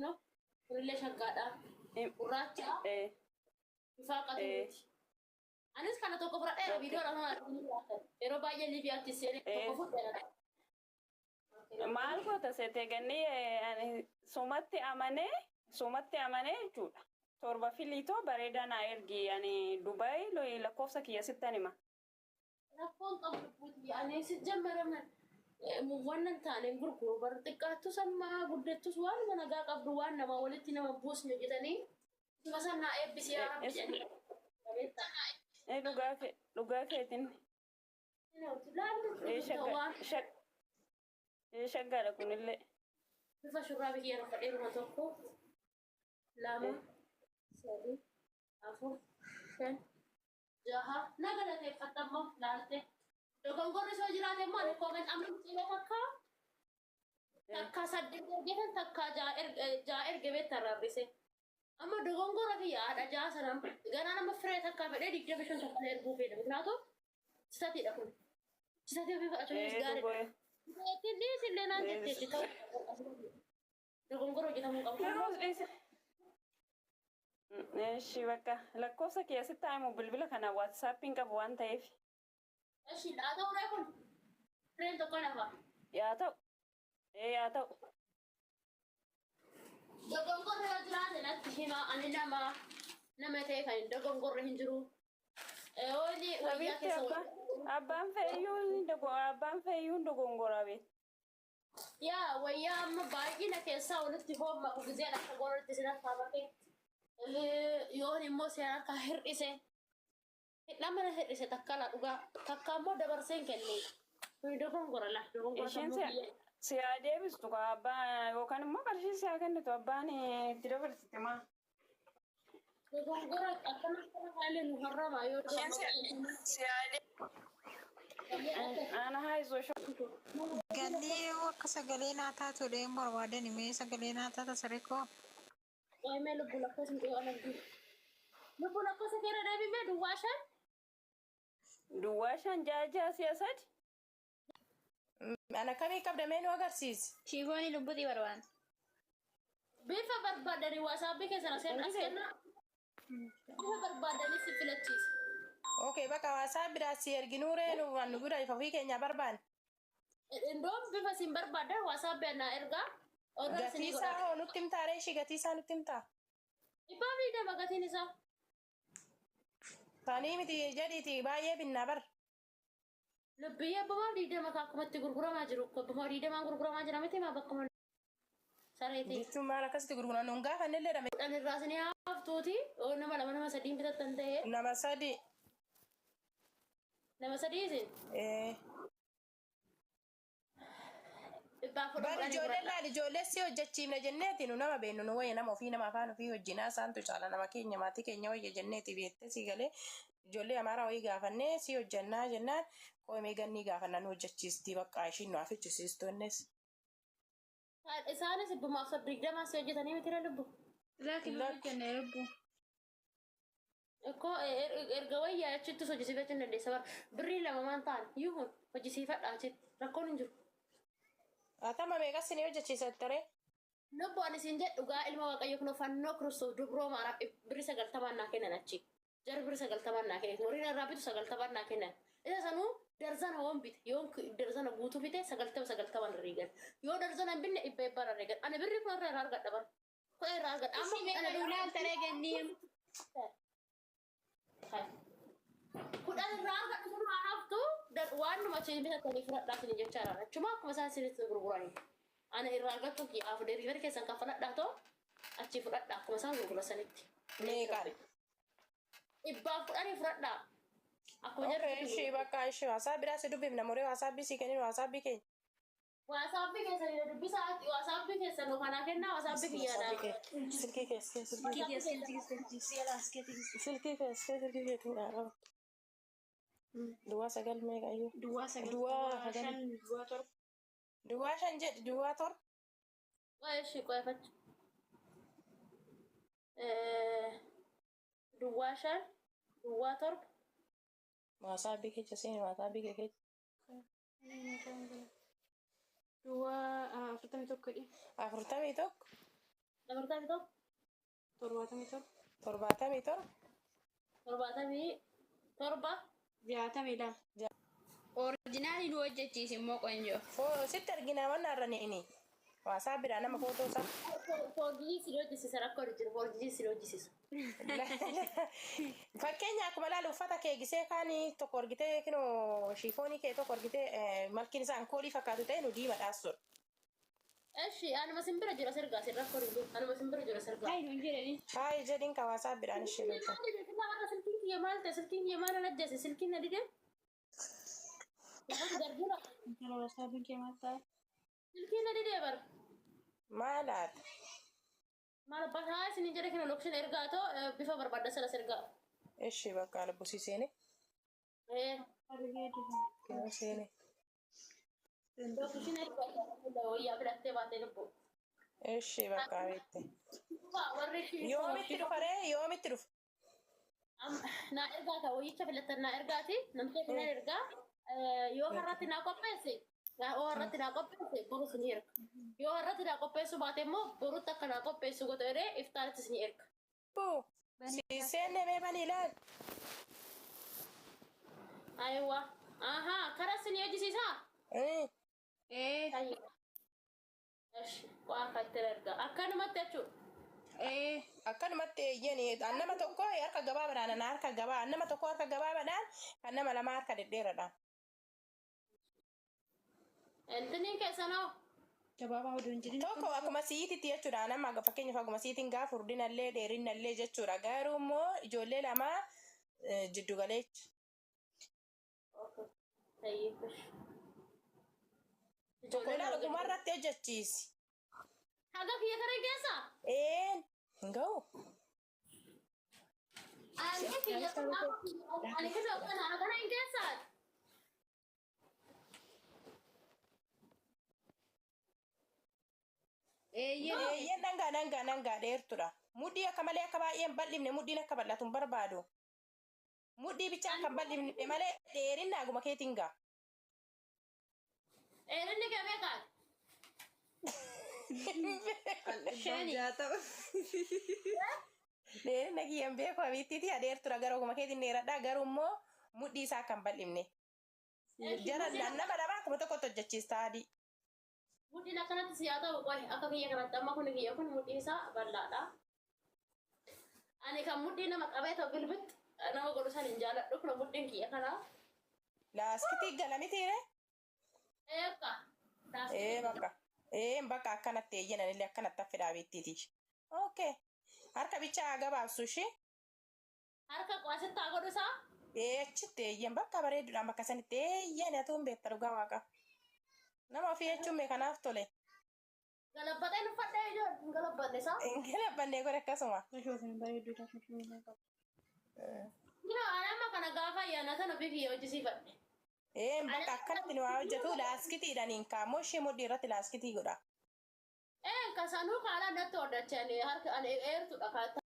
No, kunillee shaggaadha. Gurraacha bifaa qatuuti. Anis kana tokko fudhadheera viidiyoodhaan yeroo baay'ee Liibiyaatti seenee tokko fudhadheera. Maal goota seetee gannee somatti amanee jechuudha. Torba filiitoo bareedaa naa ergi ani Dubaay lakkoofsa kiyya sittan hima. Rakkoon qabu lubbuuti ani si jammaramna. Wannan taaneen gurguru bar xiqqaattus amma guddattus waan nagaa qabdu waan nama walitti nama buusne jedhanii masannaa eebbisii yaa rabbi jedhanii. Dhugaa keetiin. Shaggaadha kunillee. Bifa shurraabii kiyya rafadheeruma tokko lama sadii afur shan jaha nagalateeffatammoo laalte. Dogongorri soo jiraate immoo ani koomen amantiilee takka saddeet ergetan takka ja'a erge beektan rarrise. Amma dogongora kiyya haadha ja'a sanaan ganaa nama firee takka fedhee 25 takka erguu fedha. Kanaafuu sisatiidha kun. Sisatee ofii fudhatuunis gaariidha. Dhiis illee naan jetteetti ta'u. Dogongora hojjetamuu qabu. Eeshi bakka lakkoofsa kiyya sitti himu bilbila kana waatsaappiin qabu waan ta'eef. Eeshi dhaa ta'uudhaa kun fireen tokko nafa. Yaa ta'u. Dogongorri yoo jiraate natti hima ani nama ta'e kan dogongorri hin jiru. Wayyaa keessa abbaan feeyyuun dogongoraa beektu. Yaa wayyaa amma baay'ina keessaa walitti hoomma gugizeen akka gororitti sin akka bakee yoon immoo seen akka hir'ise hidha mana hir'ise takka la dhugaa takka immoo dabarseen kennee dogongora la dogongora sammuu si haa deebistu abbaa yookaan immoo qarshii si haa kennitu abbaan itti dabarsite maa. Dogongora akkanatti haalee nu har'amaa yoo ana haisoo shoo. Galii akka sagalee naataa ture hin barbaadan himee sagalee naataa tasarikoo. Waa'ee lubbu lakkoofsa hin dhiyoon arginu. Lubbu lakkoofsa keera deebimee duwwaa shan. Duwwaa shan ja'a si'a sadi. Ana kamii qabdamee nu agarsiisi. Shiibooni lubbuutii barbaan. Bifa barbaadanii waasaabii keessan as kennaa. Bifa barbaadanii si filachiisa. Okay, bakka waasaa biraas si erginuu reenu waan nu bira ifa ofii keenya barbaan. Indoom bifa siin barbaadan waasaabii anaa ergaa. Gatii isaa hoo nutti himtaa reeshii gatii isaa nutti himtaa. Dhibbaa fi dama gatiin isaa. Tanii miti jedhiiti baay'ee binnaa bar. Lubbiyyee abbamaa diidama akkumatti gurguramaa jiru. Abbamaa diidamaan gurguramaa jira miti maa bakka malee. Sareetii. Jechuun maal akkasitti gurguran nuun gaafa inni illee dhamee. Dhaan irraa isin haaftuuti. Nama lama nama sadiin bitattan ta'ee. Nama sadi. Nama sadii isin. Bari ijoollee laal ijoollee si hojjechiifna jenneeti nu nama beennu nu wayya nama ofii nama afaan ofii hojjinaa isaantu caala nama keenya maatii keenya wayya jenneeti beektee si galee ijoollee amaaraa wayii gaafannee si hojjannaa jennaan qoomee gannii gaafannaa nu hojjechiistii bakka ishiin nu afichisiistonnes. Isaanis ibbumaaf sabdigdamaa si hojjetanii miti lubbu. Laakiin kennee lubbu. Ekkoo erga wayyaa achittis hojjisiifachuu hin dandeessa bara birrii lama maan ta'an yuhun hojjisiifadhaa achitti rakkoon hin jiru. Atama meeqas ni hojjechiisa taree? Lubbu ani siin jedhu gaa ilma waaqayyo kun fannoo kiristoos dubroo maaraaf birrii 90 naa kennan achi. Jara birrii 90 naa kennan horiin irraa bitu 90 naa kennan. Isa sanuu darzana hoon bite yoo darzana guutuu bite 90 irriigan. Yoo darzana hin binne 100 irriigan. Ani birrii kun irraa argadha bara. Kun irraa argadha. Amma ana Duulaal taree ganniim. Kudhan irraa argadhu sun haa haftu waan numa achiin bitatanii fudhadhaa isin jechaadha. Achuma akkuma isaan isinitti gurguranii. Ana irraa argattu kiyyaaf deebiifarii keessan kaffalladhaa too achi fudhadhaa akkuma isaan gurgurasanitti. Meeqaan? 110 fudhadhaa. Akkuma Okay, ishee bakka ishee waasaa biraa si dubbifna muree waasaabbii si kennin waasaabbii keenya. Waasaabii keessan dubbisaatti waasaabii keessan kanaa kennaa waasaabii kiyyaadhaa. Silkii keessee silkii keetiin dhaadhaa. Duwwaa sagal meeqa iyyuu? Duwwaa sagal. Duwwaa shan jedhi duwwaa torba. Waa ishee qo'eeffachu. Duwwaa shan duwwaa torba. Waasaabbii keessa seeni waasaabbii kee keessa. Duwwaa 41 dhi. 41. Dabartaa bitoo. 77 77 Torbaatamii torba. 62 Originaalii nu hojjechiisi immoo qoonjoo. sitti argina waan arraniini waasaa biraa nama footoo isaa Foorjii si hojjisiisa rakkoo jiru. Foorjii si hojjisiisa. fakkeenya akkuma laalu uffata kee gisee kaanii tokko argitee kinoo shiifoonii kee tokko argitee malkiin isaa ankoolii fakkaatu ta'e nu diima dhaasudha. Eshi anuma simbira jira sirgaa si rakkoo jiru. Anuma simbira jira sirgaa. Hayi nuun jedhani. Haay jedhin ka waasaa biraan ishee lolta. Silkiin kiyya maal ta'e silkiin kiyya maal ajjeese silkiin na dide. Darbura Intala wasaabiin kee maal ta'a? silkiin na dide bara. Maalaati? Maal bataa isin jedhe kana lokshin ergaa too bifa barbaadda sana sirgaa. Ishee bakka lubbusii seene. Argee dhufa. Kinoo seene. Lokshin ergaa wayyaa filattee baatee lubbu. Ishee bakka beekte. Warri Yoomitti dhufa ree? Yoomitti dhufa? na ergaa ka wayyicha filattan na ergaati namtee kana ergaa yoo harratti naa qopheesse yoo harratti naa qopheesse borus ni erga yoo harratti naa qopheessu baate immoo borutti akka naa qopheessu goto jedhee iftaanittis ni erga. Buu si seenne mee banii laal. Aywa ahaa karas ni hojjisiisaa. Waa akka itti erga akkanumatti jechuudha. Akkanumatti eeyyanii annama tokko harka gabaabaadhaan ana harka gabaa annama tokko harka gabaabaadhaan kan nama lama harka dhedheeraadhaan. Intiniin keessanoo Gabaabaa oduu hin jirin. Tokko akkuma siititti jechuudha nama fakkeenyaaf akkuma siitiin gaafa furdinallee dheerinallee jechuudha garuu immoo ijoollee lama jiddu galeecha. Tokko ilaalu dhumarratti hojjechiisi. haga kiyya kana keessa Hin ga'u. ani kiyya ani kiyya kana hin keessa. Eeyyeen dhangaa dheertuudha. Mudhii akka malee akka baay'een bal'ifne mudhiin akka bal'atu hin barbaadu. Mudhii bicha akka bal'ifne malee dheerinna aguma keetiin ga'a. Dheerinni kee meeqaati? Dheerinna kiyyaan beeku abittiiti adeertuudha garuu aguma keetiin dheeradhaa garuu immoo mudhii isaa akka hin bal'ifne. Jara nama lama akkuma tokkotti hojjechiista adii. Mudhiin akkanatti si haa ta'u qoy akka kiyya kanatti amma kun kiyya kun mudhiin isaa bal'aadha. Ani kan mudhii nama qabee ta'u bilbitti nama godhu san hin jaaladhu kun mudhiin kiyya kanaa. Laastitii galamitiire? Eekka. Bakka. Bakka akkanatti eeyyanan illee akkanatti affidhaa beektiiti. Okay. Harka bichaa gabaabsu ishee? Harka qoasitti haa godhu isaa? Achitti eeyyan bakka bareeduudhaan bakka sanitti eeyyan atu hin beekta dhugaa waaqa. Nama ofii jechuun mee kanaaf tole. Galabbaxee uffadhee ijoon hin galabbanne isaa? Hin galabbanne godhe akkasuma. Shoofin bareeduudha shoofin qabu. Amma kana gaafa ayyaanatan ofii kiyya hojjisiifadhe. Bakka akkanatti nu haa hojjetu laaskitiidhaan hin kaa'amu ishee mudhii irratti laaskitii godha. Kasanuu kaala natti hodhachaan harka ani eertuudha